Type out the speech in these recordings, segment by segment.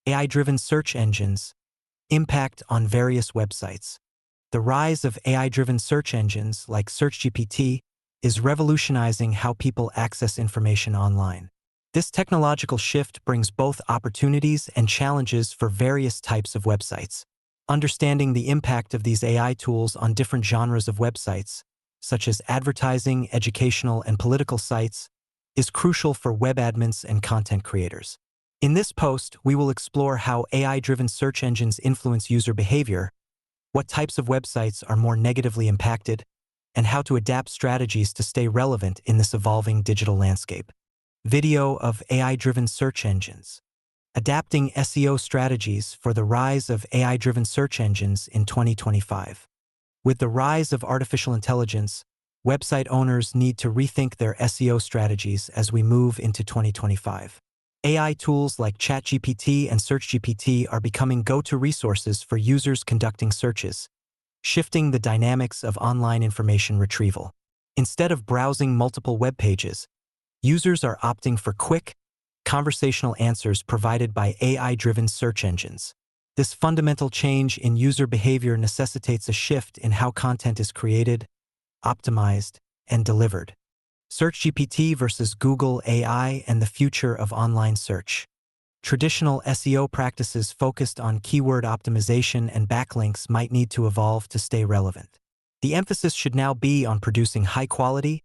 AI-driven search engines, impact on various websites. The rise of AI-driven search engines like SearchGPT is revolutionizing how people access information online. This technological shift brings both opportunities and challenges for various types of websites. Understanding the impact of these AI tools on different genres of websites, such as advertising, educational, and political sites, is crucial for web admins and content creators. In this post, we will explore how AI-driven search engines influence user behavior, what types of websites are more negatively impacted, and how to adapt strategies to stay relevant in this evolving digital landscape. Video of AI-driven search engines. Adapting SEO strategies for the rise of AI-driven search engines in 2025. With the rise of artificial intelligence, website owners need to rethink their SEO strategies as we move into 2025. AI tools like ChatGPT and SearchGPT are becoming go-to resources for users conducting searches, shifting the dynamics of online information retrieval. Instead of browsing multiple web pages, users are opting for quick, conversational answers provided by AI-driven search engines. This fundamental change in user behavior necessitates a shift in how content is created, optimized, and delivered. SearchGPT versus Google AI and the future of online search. Traditional SEO practices focused on keyword optimization and backlinks might need to evolve to stay relevant. The emphasis should now be on producing high-quality,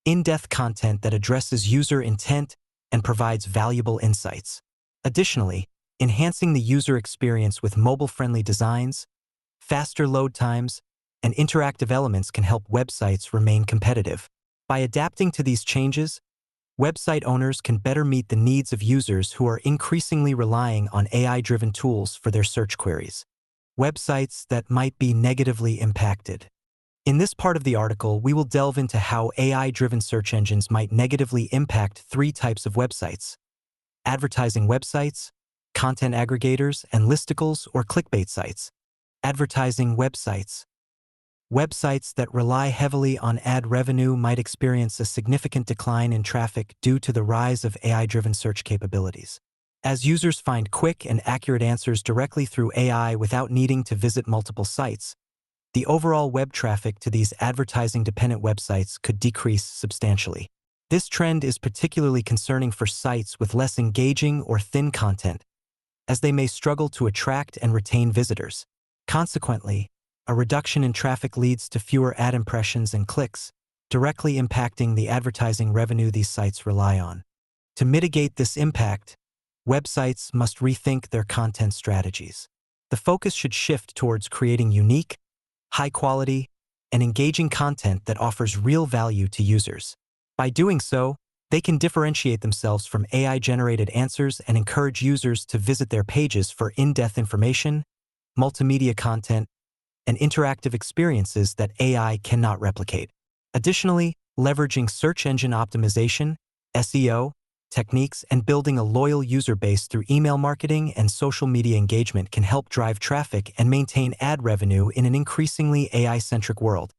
in-depth content that addresses user intent and provides valuable insights. Additionally, enhancing the user experience with mobile-friendly designs, faster load times, and interactive elements can help websites remain competitive. By adapting to these changes, website owners can better meet the needs of users who are increasingly relying on AI-driven tools for their search queries. Websites that might be negatively impacted. In this part of the article, we will delve into how AI-driven search engines might negatively impact three types of websites: advertising websites, content aggregators, and listicles or clickbait sites. Advertising websites. Websites that rely heavily on ad revenue might experience a significant decline in traffic due to the rise of AI-driven search capabilities. As users find quick and accurate answers directly through AI without needing to visit multiple sites, the overall web traffic to these advertising-dependent websites could decrease substantially. This trend is particularly concerning for sites with less engaging or thin content, as they may struggle to attract and retain visitors. Consequently, a reduction in traffic leads to fewer ad impressions and clicks, directly impacting the advertising revenue these sites rely on. To mitigate this impact, websites must rethink their content strategies. The focus should shift towards creating unique, high-quality, and engaging content that offers real value to users. By doing so, they can differentiate themselves from AI-generated answers and encourage users to visit their pages for in-depth information, multimedia content, and interactive experiences that AI cannot replicate. Additionally, leveraging search engine optimization, SEO, techniques, and building a loyal user base through email marketing and social media engagement can help drive traffic and maintain ad revenue in an increasingly AI-centric world.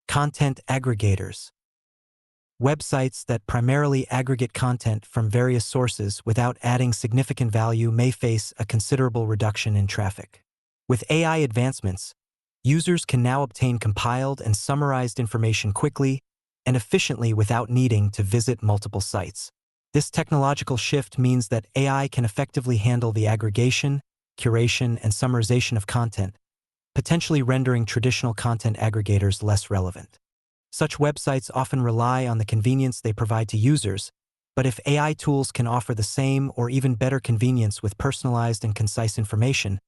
Content aggregators. Websites that primarily aggregate content from various sources without adding significant value may face a considerable reduction in traffic. With AI advancements, users can now obtain compiled and summarized information quickly and efficiently without needing to visit multiple sites. This technological shift means that AI can effectively handle the aggregation, curation, and summarization of content, potentially rendering traditional content aggregators less relevant. Such websites often rely on the convenience they provide to users, but if AI tools can offer the same or even better convenience with personalized and concise information,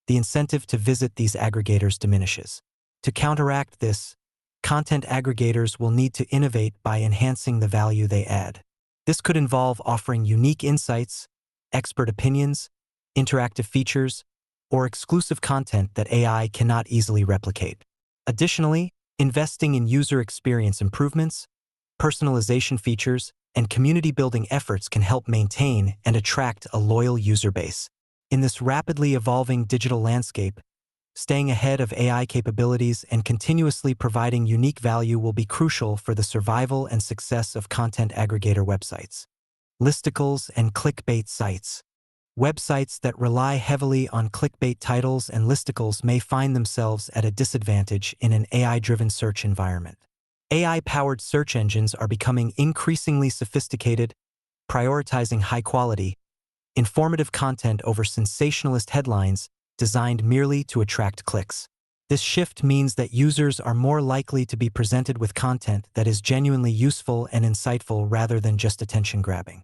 the incentive to visit these aggregators diminishes. To counteract this, content aggregators will need to innovate by enhancing the value they add. This could involve offering unique insights, expert opinions, interactive features, or exclusive content that AI cannot easily replicate. Additionally, investing in user experience improvements, personalization features, and community-building efforts can help maintain and attract a loyal user base. In this rapidly evolving digital landscape, staying ahead of AI capabilities and continuously providing unique value will be crucial for the survival and success of content aggregator websites. Listicles and clickbait sites. Websites that rely heavily on clickbait titles and listicles may find themselves at a disadvantage in an AI-driven search environment. AI-powered search engines are becoming increasingly sophisticated, prioritizing high-quality, informative content over sensationalist headlines designed merely to attract clicks. This shift means that users are more likely to be presented with content that is genuinely useful and insightful rather than just attention-grabbing.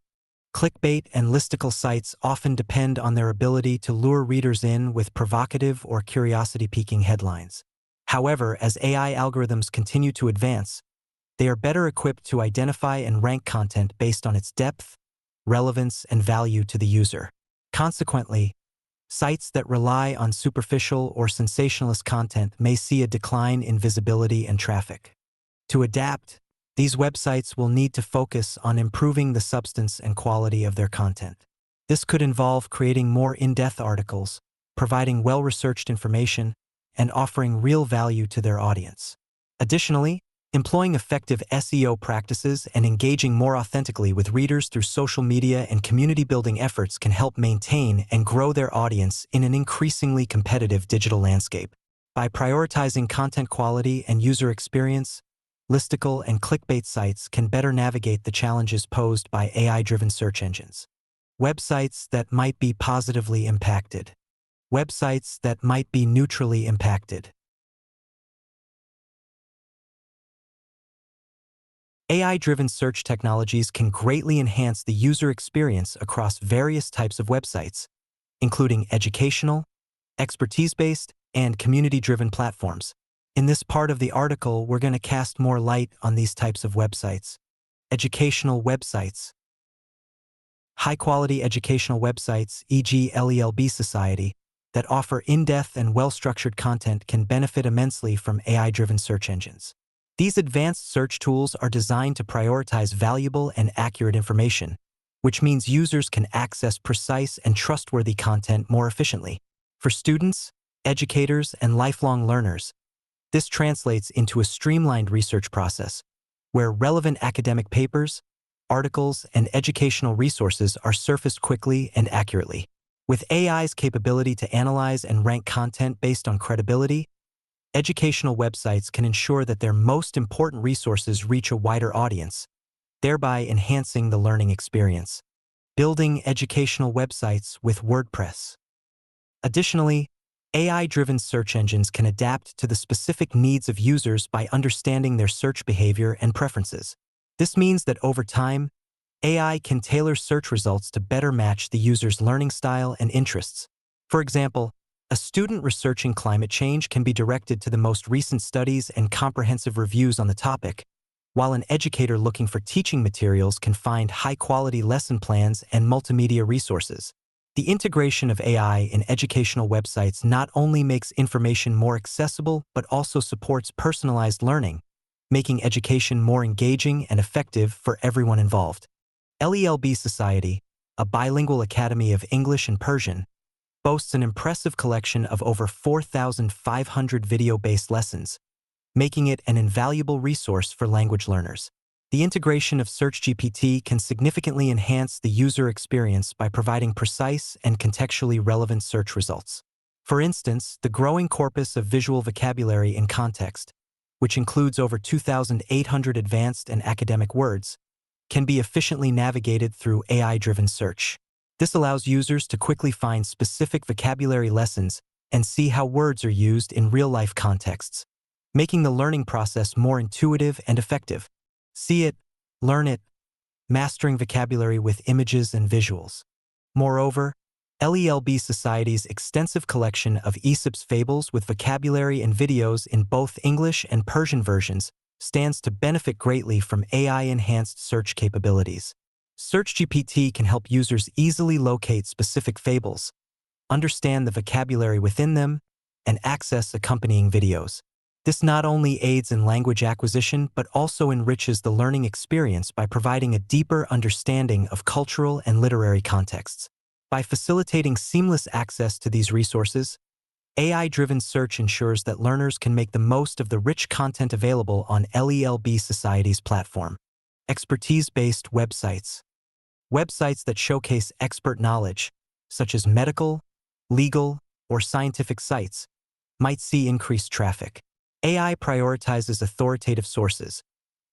Clickbait and listicle sites often depend on their ability to lure readers in with provocative or curiosity-piquing headlines. However, as AI algorithms continue to advance, they are better equipped to identify and rank content based on its depth, relevance, and value to the user. Consequently, sites that rely on superficial or sensationalist content may see a decline in visibility and traffic. To adapt, these websites will need to focus on improving the substance and quality of their content. This could involve creating more in-depth articles, providing well-researched information, and offering real value to their audience. Additionally, employing effective SEO practices and engaging more authentically with readers through social media and community-building efforts can help maintain and grow their audience in an increasingly competitive digital landscape. By prioritizing content quality and user experience, listicle and clickbait sites can better navigate the challenges posed by AI-driven search engines. Websites that might be positively impacted. Websites that might be neutrally impacted. AI-driven search technologies can greatly enhance the user experience across various types of websites, including educational, expertise-based, and community-driven platforms. In this part of the article, we're going to cast more light on these types of websites. Educational websites. High-quality educational websites, e.g. LELB Society, that offer in-depth and well-structured content can benefit immensely from AI-driven search engines. These advanced search tools are designed to prioritize valuable and accurate information, which means users can access precise and trustworthy content more efficiently. For students, educators, and lifelong learners, this translates into a streamlined research process, where relevant academic papers, articles, and educational resources are surfaced quickly and accurately. With AI's capability to analyze and rank content based on credibility, educational websites can ensure that their most important resources reach a wider audience, thereby enhancing the learning experience. Building educational websites with WordPress. Additionally, AI-driven search engines can adapt to the specific needs of users by understanding their search behavior and preferences. This means that over time, AI can tailor search results to better match the user's learning style and interests. For example, a student researching climate change can be directed to the most recent studies and comprehensive reviews on the topic, while an educator looking for teaching materials can find high-quality lesson plans and multimedia resources. The integration of AI in educational websites not only makes information more accessible but also supports personalized learning, making education more engaging and effective for everyone involved. LELB Society, a bilingual academy of English and Persian, boasts an impressive collection of over 4,500 video-based lessons, making it an invaluable resource for language learners. The integration of SearchGPT can significantly enhance the user experience by providing precise and contextually relevant search results. For instance, the growing corpus of visual vocabulary in context, which includes over 2,800 advanced and academic words, can be efficiently navigated through AI-driven search. This allows users to quickly find specific vocabulary lessons and see how words are used in real-life contexts, making the learning process more intuitive and effective. See it, learn it, mastering vocabulary with images and visuals. Moreover, LELB Society's extensive collection of Aesop's fables with vocabulary and videos in both English and Persian versions stands to benefit greatly from AI-enhanced search capabilities. SearchGPT can help users easily locate specific fables, understand the vocabulary within them, and access accompanying videos. This not only aids in language acquisition but also enriches the learning experience by providing a deeper understanding of cultural and literary contexts. By facilitating seamless access to these resources, AI-driven search ensures that learners can make the most of the rich content available on LELB Society's platform. Expertise-based websites. Websites that showcase expert knowledge, such as medical, legal, or scientific sites, might see increased traffic. AI prioritizes authoritative sources,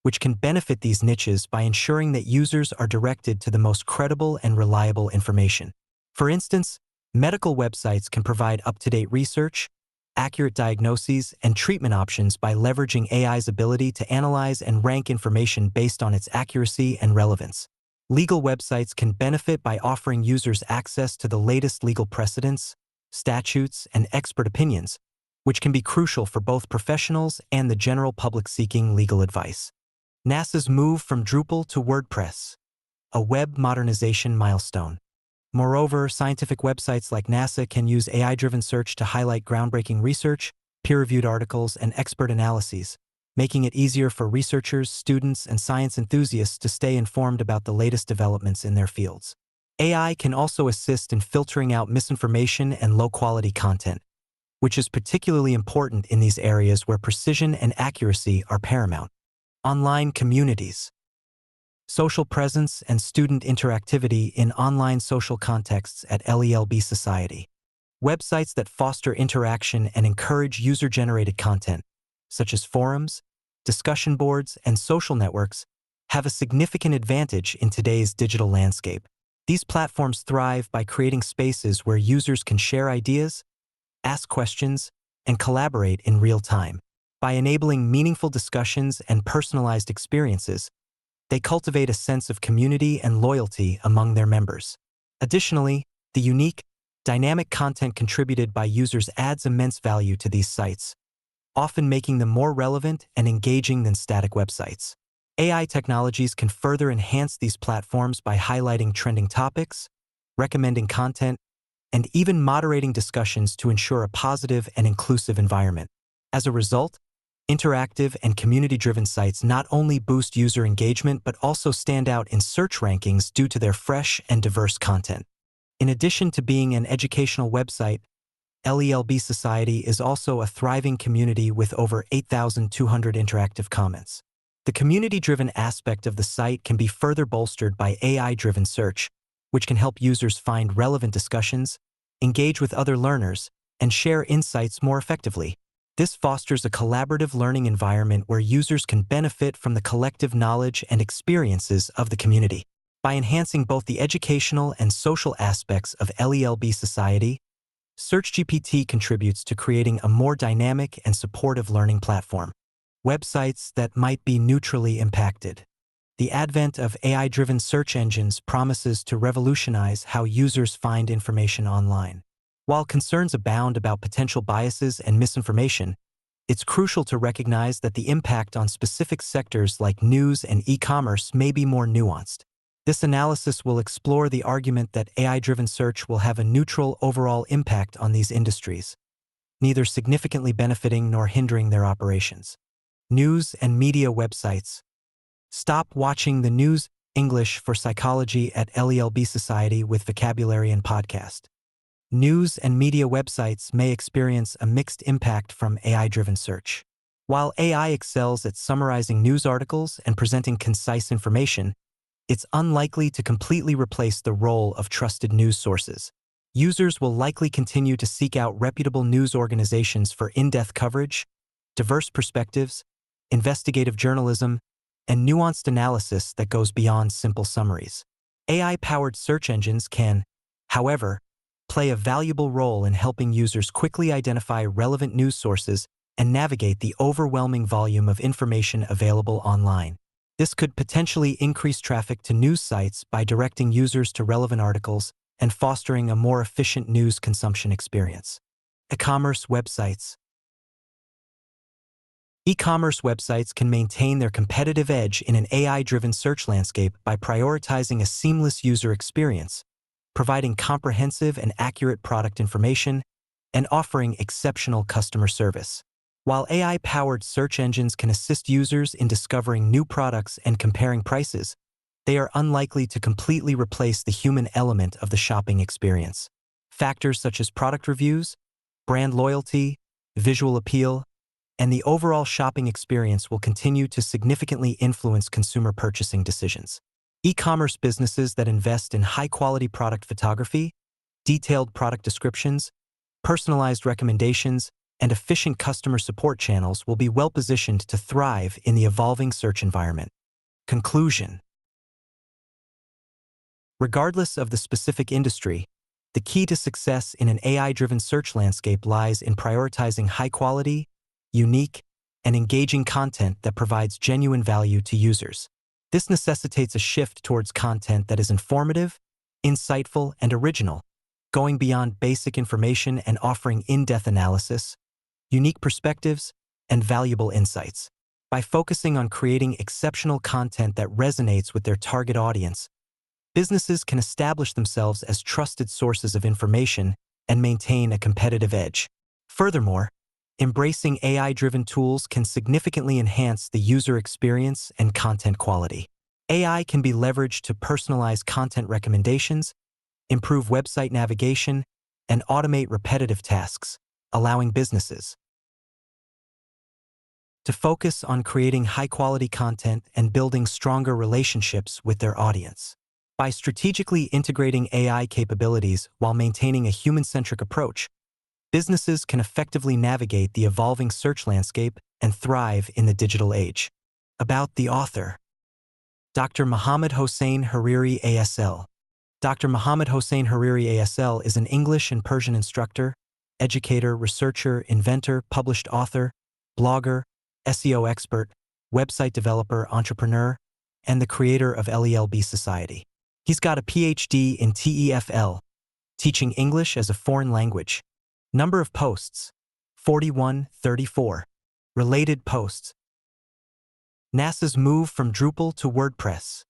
which can benefit these niches by ensuring that users are directed to the most credible and reliable information. For instance, medical websites can provide up-to-date research, accurate diagnoses, and treatment options by leveraging AI's ability to analyze and rank information based on its accuracy and relevance. Legal websites can benefit by offering users access to the latest legal precedents, statutes, and expert opinions, which can be crucial for both professionals and the general public seeking legal advice. NASA's move from Drupal to WordPress, a web modernization milestone. Moreover, scientific websites like NASA can use AI-driven search to highlight groundbreaking research, peer-reviewed articles, and expert analyses, making it easier for researchers, students, and science enthusiasts to stay informed about the latest developments in their fields. AI can also assist in filtering out misinformation and low-quality content, which is particularly important in these areas where precision and accuracy are paramount. Online communities. Social presence and student interactivity in online social contexts at LELB Society. Websites that foster interaction and encourage user-generated content, such as forums, discussion boards, and social networks, have a significant advantage in today's digital landscape. These platforms thrive by creating spaces where users can share ideas, ask questions, and collaborate in real time. By enabling meaningful discussions and personalized experiences, they cultivate a sense of community and loyalty among their members. Additionally, the unique, dynamic content contributed by users adds immense value to these sites, often making them more relevant and engaging than static websites. AI technologies can further enhance these platforms by highlighting trending topics, recommending content, and even moderating discussions to ensure a positive and inclusive environment. As a result, interactive and community-driven sites not only boost user engagement but also stand out in search rankings due to their fresh and diverse content. In addition to being an educational website, LELB Society is also a thriving community with over 8,200 interactive comments. The community-driven aspect of the site can be further bolstered by AI-driven search, which can help users find relevant discussions, engage with other learners, and share insights more effectively. This fosters a collaborative learning environment where users can benefit from the collective knowledge and experiences of the community. By enhancing both the educational and social aspects of LELB Society, SearchGPT contributes to creating a more dynamic and supportive learning platform. Websites that might be neutrally impacted. The advent of AI-driven search engines promises to revolutionize how users find information online. While concerns abound about potential biases and misinformation, it's crucial to recognize that the impact on specific sectors like news and e-commerce may be more nuanced. This analysis will explore the argument that AI-driven search will have a neutral overall impact on these industries, neither significantly benefiting nor hindering their operations. News and media websites. Stop watching the news. English for Psychology at LELB Society with Vocabulary and Podcast. News and media websites may experience a mixed impact from AI-driven search. While AI excels at summarizing news articles and presenting concise information, it's unlikely to completely replace the role of trusted news sources. Users will likely continue to seek out reputable news organizations for in-depth coverage, diverse perspectives, investigative journalism, and nuanced analysis that goes beyond simple summaries. AI-powered search engines can, however, play a valuable role in helping users quickly identify relevant news sources and navigate the overwhelming volume of information available online. This could potentially increase traffic to news sites by directing users to relevant articles and fostering a more efficient news consumption experience. E-commerce websites. E-commerce websites can maintain their competitive edge in an AI-driven search landscape by prioritizing a seamless user experience, providing comprehensive and accurate product information, and offering exceptional customer service. While AI-powered search engines can assist users in discovering new products and comparing prices, they are unlikely to completely replace the human element of the shopping experience. Factors such as product reviews, brand loyalty, visual appeal, and the overall shopping experience will continue to significantly influence consumer purchasing decisions. E-commerce businesses that invest in high-quality product photography, detailed product descriptions, personalized recommendations, and efficient customer support channels will be well-positioned to thrive in the evolving search environment. Conclusion. Regardless of the specific industry, the key to success in an AI-driven search landscape lies in prioritizing high-quality, unique, and engaging content that provides genuine value to users. This necessitates a shift towards content that is informative, insightful, and original, going beyond basic information and offering in-depth analysis, unique perspectives, and valuable insights. By focusing on creating exceptional content that resonates with their target audience, businesses can establish themselves as trusted sources of information and maintain a competitive edge. Furthermore, embracing AI-driven tools can significantly enhance the user experience and content quality. AI can be leveraged to personalize content recommendations, improve website navigation, and automate repetitive tasks, allowing businesses to focus on creating high-quality content and building stronger relationships with their audience. By strategically integrating AI capabilities while maintaining a human-centric approach, businesses can effectively navigate the evolving search landscape and thrive in the digital age. About the author. Dr. Mohammad Hossein Hariri ASL. Dr. Mohammad Hossein Hariri ASL is an English and Persian instructor, educator, researcher, inventor, published author, blogger, SEO expert, website developer, entrepreneur, and the creator of LELB Society. He's got a PhD in TEFL, teaching English as a foreign language. Number of posts, 4134. Related posts. NASA's move from Drupal to WordPress,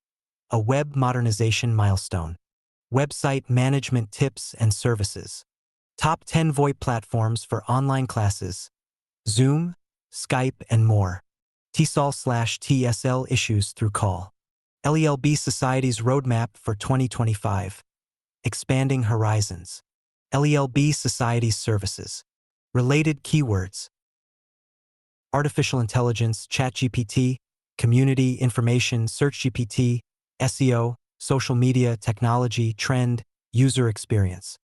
a web modernization milestone. Website management tips and services. Top 10 VoIP platforms for online classes. Zoom, Skype, and more. TESOL/TSL issues through call. LELB Society's roadmap for 2025. Expanding horizons. LELB Society's services. Related keywords. Artificial intelligence, ChatGPT, community information, SearchGPT, SEO, social media, technology, trend, user experience.